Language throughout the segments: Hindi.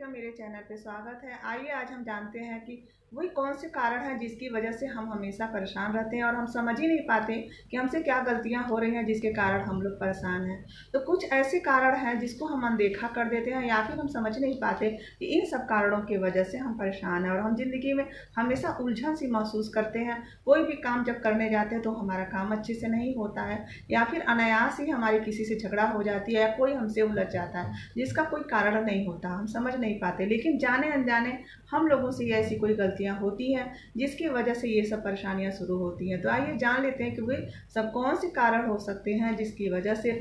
का मेरे चैनल पे स्वागत है। आइए आज हम जानते हैं कि वही कौन से कारण हैं जिसकी वजह से हम हमेशा परेशान रहते हैं और हम समझ ही नहीं पाते कि हमसे क्या गलतियां हो रही हैं जिसके कारण हम लोग परेशान हैं। तो कुछ ऐसे कारण हैं जिसको हम अनदेखा कर देते हैं या फिर हम समझ नहीं पाते कि इन सब कारणों की वजह से हम परेशान हैं और हम जिंदगी में हमेशा उलझन सी महसूस करते हैं। कोई भी काम जब करने जाते हैं तो हमारा काम अच्छे से नहीं होता है या फिर अनायास ही हमारी किसी से झगड़ा हो जाती है या कोई हमसे उलझ जाता है जिसका कोई कारण नहीं होता, हम समझ नहीं पाते। लेकिन जाने अनजाने हम लोगों से ऐसी कोई गलतियां होती हैं जिसकी वजह से ये सब परेशानियां शुरू होती हैं। तो आइए जान लेते हैं कि वे सब कौन से कारण हो सकते हैं जिसकी वजह से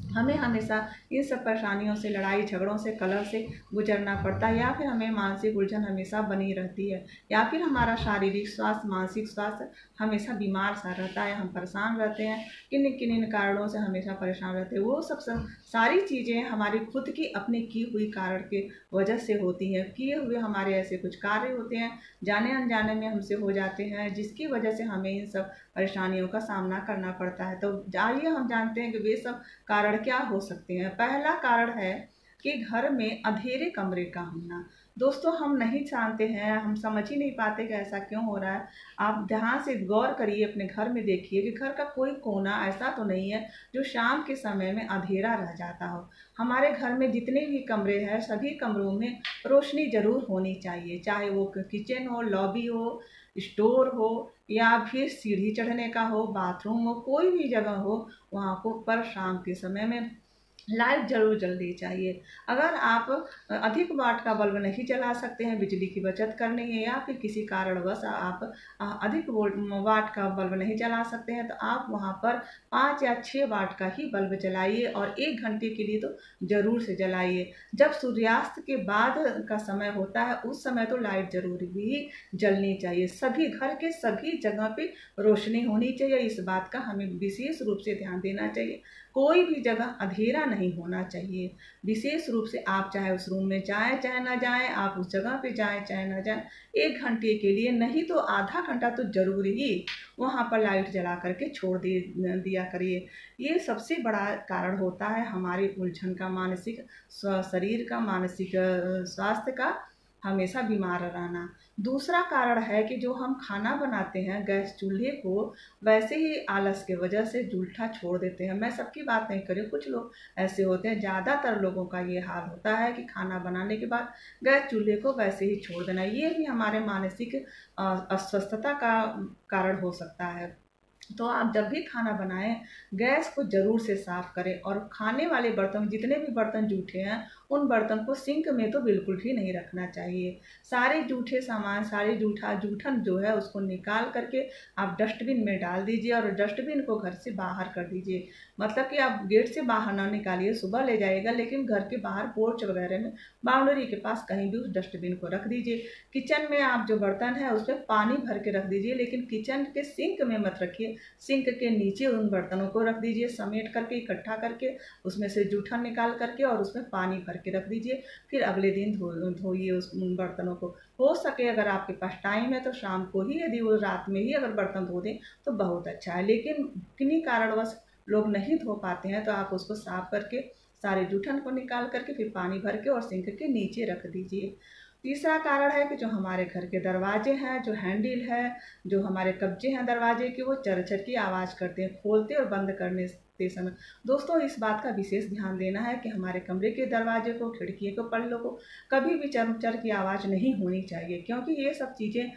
हमें हमेशा इन सब परेशानियों से, लड़ाई झगड़ों से, कलह से गुजरना पड़ता है या फिर हमें मानसिक उलझन हमेशा बनी रहती है या फिर हमारा शारीरिक स्वास्थ्य, मानसिक स्वास्थ्य हमेशा बीमार सा रहता है। हम परेशान रहते हैं, किन किन इन कारणों से हमेशा परेशान रहते हैं। वो सब सारी चीज़ें हमारी खुद की अपनी की हुई कारण के वजह से होती हैं। किए हुए हमारे ऐसे कुछ कार्य होते हैं, जाने अनजाने में हमसे हो जाते हैं, जिसकी वजह से हमें इन सब परेशानियों का सामना करना पड़ता है। तो आइए हम जानते हैं कि वे सब कारण क्या हो सकते हैं। पहला कारण है कि घर में अंधेरे कमरे का होना। दोस्तों, हम नहीं जानते हैं, हम समझ ही नहीं पाते कि ऐसा क्यों हो रहा है। आप ध्यान से गौर करिए, अपने घर में देखिए कि घर का कोई कोना ऐसा तो नहीं है जो शाम के समय में अंधेरा रह जाता हो। हमारे घर में जितने भी कमरे हैं, सभी कमरों में रोशनी जरूर होनी चाहिए, चाहे वो किचन हो, लॉबी हो, स्टोर हो या फिर सीढ़ी चढ़ने का हो, बाथरूम हो, कोई भी जगह हो, वहाँ को पर शाम के समय में लाइट जरूर जलनी चाहिए। अगर आप अधिक वाट का बल्ब नहीं जला सकते हैं, बिजली की बचत करनी है या फिर किसी कारणवश आप अधिक वाट का बल्ब नहीं जला सकते हैं तो आप वहाँ पर 5 या 6 वाट का ही बल्ब जलाइए और 1 घंटे के लिए तो जरूर से जलाइए। जब सूर्यास्त के बाद का समय होता है उस समय तो लाइट जरूर भी जलनी चाहिए। सभी घर के सभी जगह पे रोशनी होनी चाहिए, इस बात का हमें विशेष रूप से ध्यान देना चाहिए। कोई भी जगह अंधेरा नहीं होना चाहिए। विशेष रूप से आप चाहे उस रूम में जाएं चाहे ना जाएं, आप उस जगह पे जाएं चाहे ना जाएं, 1 घंटे के लिए नहीं तो आधा घंटा तो जरूर ही वहाँ पर लाइट जला करके छोड़ दिया करिए। ये सबसे बड़ा कारण होता है हमारी उलझन का, मानसिक शरीर का, मानसिक स्वास्थ्य का हमेशा बीमार रहना। दूसरा कारण है कि जो हम खाना बनाते हैं गैस चूल्हे को, वैसे ही आलस के वजह से जूठा छोड़ देते हैं। मैं सबकी बात नहीं कर रही हूँ, कुछ लोग ऐसे होते हैं, ज़्यादातर लोगों का ये हाल होता है कि खाना बनाने के बाद गैस चूल्हे को वैसे ही छोड़ देना। ये भी हमारे मानसिक अस्वस्थता का कारण हो सकता है। तो आप जब भी खाना बनाएं गैस को जरूर से साफ करें और खाने वाले बर्तन, जितने भी बर्तन जूठे हैं उन बर्तन को सिंक में तो बिल्कुल भी नहीं रखना चाहिए। सारे जूठे सामान, सारे जूठन जो है उसको निकाल करके आप डस्टबिन में डाल दीजिए और डस्टबिन को घर से बाहर कर दीजिए। मतलब कि आप गेट से बाहर ना निकालिए, सुबह ले जाइएगा, लेकिन घर के बाहर पोर्च वगैरह में, बाउंड्री के पास कहीं भी उस डस्टबिन को रख दीजिए। किचन में आप जो बर्तन है उसमें पानी भर के रख दीजिए, लेकिन किचन के सिंक में मत रखिए। सिंक के नीचे उन बर्तनों को रख दीजिए, समेट करके, इकट्ठा करके, उसमें से जूठा निकाल करके और उसमें पानी भर के रख दीजिए। फिर अगले दिन धोइए उन बर्तनों को। हो सके अगर आपके पास टाइम है तो शाम को ही, यदि वो रात में ही अगर बर्तन धो दें तो बहुत अच्छा है। लेकिन किन्हीं कारणवश लोग नहीं धो पाते हैं तो आप उसको साफ करके सारे जूठन को निकाल करके फिर पानी भर के और सिंक के नीचे रख दीजिए। तीसरा कारण है कि जो हमारे घर के दरवाजे हैं, जो हैंडल है, जो हमारे कब्जे हैं दरवाजे के, वो चर चर की आवाज़ करते हैं खोलते और बंद करने ते समय। दोस्तों, इस बात का विशेष ध्यान देना है कि हमारे कमरे के दरवाजे को, खिड़की को, पल्लों को कभी भी चर चर की आवाज़ नहीं होनी चाहिए, क्योंकि ये सब चीज़ें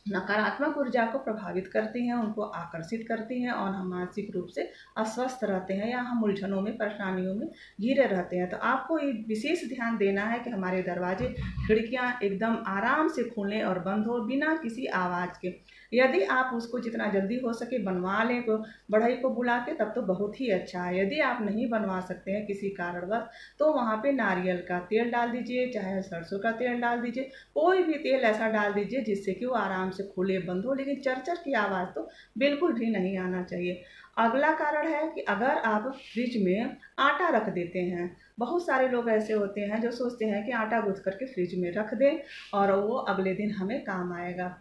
नकारात्मक ऊर्जा को प्रभावित करती हैं, उनको आकर्षित करती हैं और हम मानसिक रूप से अस्वस्थ रहते हैं या हम उलझनों में, परेशानियों में घिरे रहते हैं। तो आपको ये विशेष ध्यान देना है कि हमारे दरवाजे, खिड़कियां एकदम आराम से खुलें और बंद हो बिना किसी आवाज़ के। यदि आप उसको जितना जल्दी हो सके बनवा लें को बढ़ई को बुला के, तब तो बहुत ही अच्छा है। यदि आप नहीं बनवा सकते हैं किसी कारणवश तो वहाँ पे नारियल का तेल डाल दीजिए, चाहे सरसों का तेल डाल दीजिए, कोई भी तेल ऐसा डाल दीजिए जिससे कि वो आराम से खुले बंद हो, लेकिन चरचर की आवाज़ तो बिल्कुल भी नहीं आना चाहिए। अगला कारण है कि अगर आप फ्रिज में आटा रख देते हैं, बहुत सारे लोग ऐसे होते हैं जो सोचते हैं कि आटा गूंथ करके फ्रिज में रख दें और वो अगले दिन हमें काम आएगा।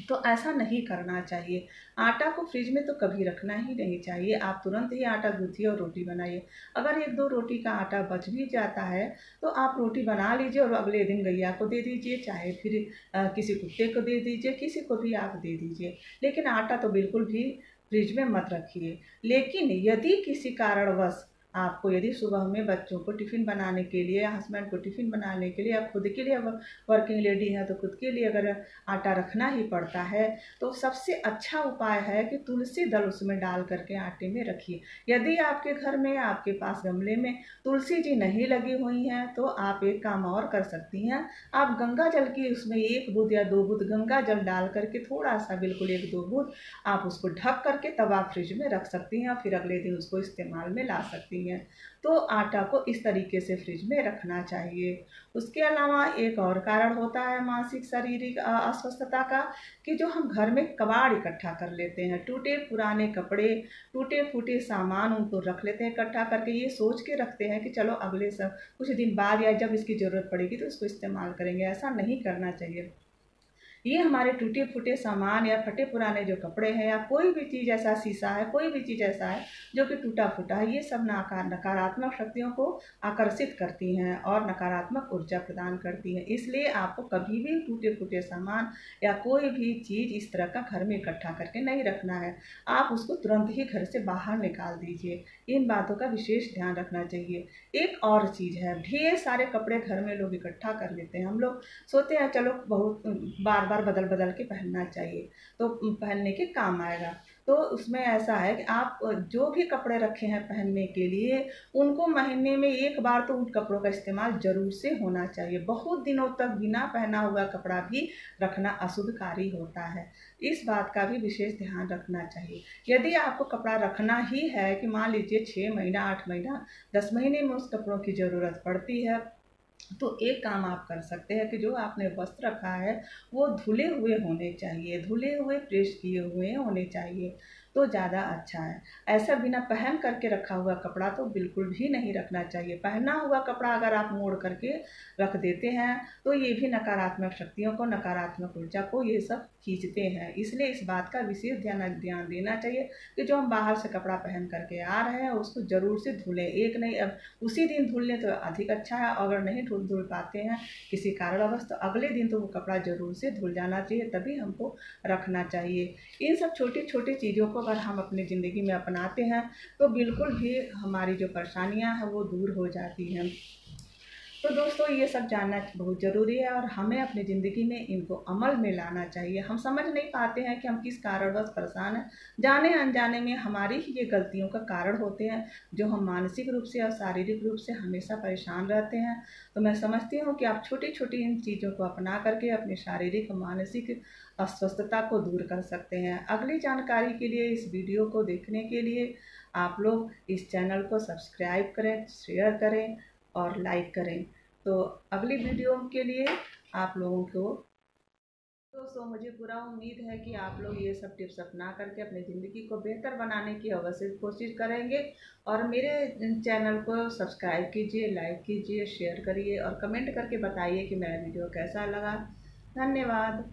तो ऐसा नहीं करना चाहिए। आटा को फ्रिज में तो कभी रखना ही नहीं चाहिए। आप तुरंत ही आटा गूँथिए और रोटी बनाइए। अगर 1-2 रोटी का आटा बच भी जाता है तो आप रोटी बना लीजिए और अगले दिन गैया को दे दीजिए, चाहे फिर किसी कुत्ते को दे दीजिए, किसी को भी आप दे दीजिए। लेकिन आटा तो बिल्कुल भी फ्रिज में मत रखिए। लेकिन यदि किसी कारणवश आपको, यदि सुबह में बच्चों को टिफ़िन बनाने के लिए, हस्बैंड को टिफ़िन बनाने के लिए, या खुद के लिए, अब वर्किंग लेडी हैं तो खुद के लिए अगर आटा रखना ही पड़ता है, तो सबसे अच्छा उपाय है कि तुलसी दल उसमें डाल करके आटे में रखिए। यदि आपके घर में, आपके पास गमले में तुलसी जी नहीं लगी हुई हैं तो आप एक काम और कर सकती हैं। आप गंगा जल की उसमें 1 बूँद या 2 बूँद गंगा जल डाल करके, थोड़ा सा बिल्कुल 1-2 बूँद, आप उसको ढक करके तब आप फ्रिज में रख सकती हैं और फिर अगले दिन उसको इस्तेमाल में ला सकती हैं। तो आटा को इस तरीके से फ्रिज में रखना चाहिए। उसके अलावा एक और कारण होता है मानसिक शारीरिक अस्वस्थता का, कि जो हम घर में कबाड़ इकट्ठा कर लेते हैं, टूटे पुराने कपड़े, टूटे फूटे सामान उनको रख लेते हैं इकट्ठा करके, ये सोच के रखते हैं कि चलो अगले सब कुछ दिन बाद या जब इसकी ज़रूरत पड़ेगी तो इसको इस्तेमाल करेंगे। ऐसा नहीं करना चाहिए। ये हमारे टूटे फूटे सामान या फटे पुराने जो कपड़े हैं, या कोई भी चीज़ ऐसा, शीशा है, कोई भी चीज़ ऐसा है जो कि टूटा फूटा है, ये सब नकारात्मक शक्तियों को आकर्षित करती हैं और नकारात्मक ऊर्जा प्रदान करती हैं। इसलिए आपको कभी भी टूटे फूटे सामान या कोई भी चीज़ इस तरह का घर में इकट्ठा करके नहीं रखना है। आप उसको तुरंत ही घर से बाहर निकाल दीजिए। इन बातों का विशेष ध्यान रखना चाहिए। एक और चीज़ है, ढेर सारे कपड़े घर में लोग इकट्ठा कर लेते हैं। हम लोग सोचते हैं चलो बहुत बार बार बदल बदल के पहनना चाहिए तो पहनने के काम आएगा। तो उसमें ऐसा है कि आप जो भी कपड़े रखे हैं पहनने के लिए, उनको महीने में 1 बार तो उन कपड़ों का इस्तेमाल ज़रूर से होना चाहिए। बहुत दिनों तक बिना पहना हुआ कपड़ा भी रखना अशुभकारी होता है। इस बात का भी विशेष ध्यान रखना चाहिए। यदि आपको कपड़ा रखना ही है कि मान लीजिए 6 महीना, 8 महीना, 10 महीने में उस कपड़ों की ज़रूरत पड़ती है, तो एक काम आप कर सकते हैं कि जो आपने वस्त्र रखा है वो धुले हुए होने चाहिए, धुले हुए प्रेस किए हुए होने चाहिए, तो ज़्यादा अच्छा है। ऐसा बिना पहन करके रखा हुआ कपड़ा तो बिल्कुल भी नहीं रखना चाहिए। पहना हुआ कपड़ा अगर आप मोड़ करके रख देते हैं तो ये भी नकारात्मक शक्तियों को, नकारात्मक ऊर्जा को ये सब खींचते हैं। इसलिए इस बात का विशेष ध्यान देना चाहिए कि जो हम बाहर से कपड़ा पहन करके आ रहे हैं उसको ज़रूर से धुलें। एक नहीं, अब उसी दिन धुल लें तो अधिक अच्छा है। अगर नहीं धुल पाते हैं किसी कारणवश, तो अगले दिन तो वो कपड़ा ज़रूर से धुल जाना चाहिए, तभी हमको रखना चाहिए। इन सब छोटी छोटी चीज़ों को अगर हम अपनी ज़िंदगी में अपनाते हैं तो बिल्कुल भी हमारी जो परेशानियां हैं वो दूर हो जाती हैं। तो दोस्तों, ये सब जानना बहुत ज़रूरी है और हमें अपनी ज़िंदगी में इनको अमल में लाना चाहिए। हम समझ नहीं पाते हैं कि हम किस कारणवश परेशान हैं। जाने अनजाने में हमारी ही ये गलतियों का कारण होते हैं जो हम मानसिक रूप से और शारीरिक रूप से हमेशा परेशान रहते हैं। तो मैं समझती हूँ कि आप छोटी छोटी इन चीज़ों को अपना करके अपनी शारीरिक और मानसिक अस्वस्थता को दूर कर सकते हैं। अगली जानकारी के लिए, इस वीडियो को देखने के लिए आप लोग इस चैनल को सब्सक्राइब करें, शेयर करें और लाइक करें। तो अगली वीडियो के लिए आप लोगों को, दोस्तों, मुझे पूरा उम्मीद है कि आप लोग ये सब टिप्स अपना करके अपनी ज़िंदगी को बेहतर बनाने की अवश्य कोशिश करेंगे। और मेरे चैनल को सब्सक्राइब कीजिए, लाइक कीजिए, शेयर करिए और कमेंट करके बताइए कि मेरा वीडियो कैसा लगा। धन्यवाद।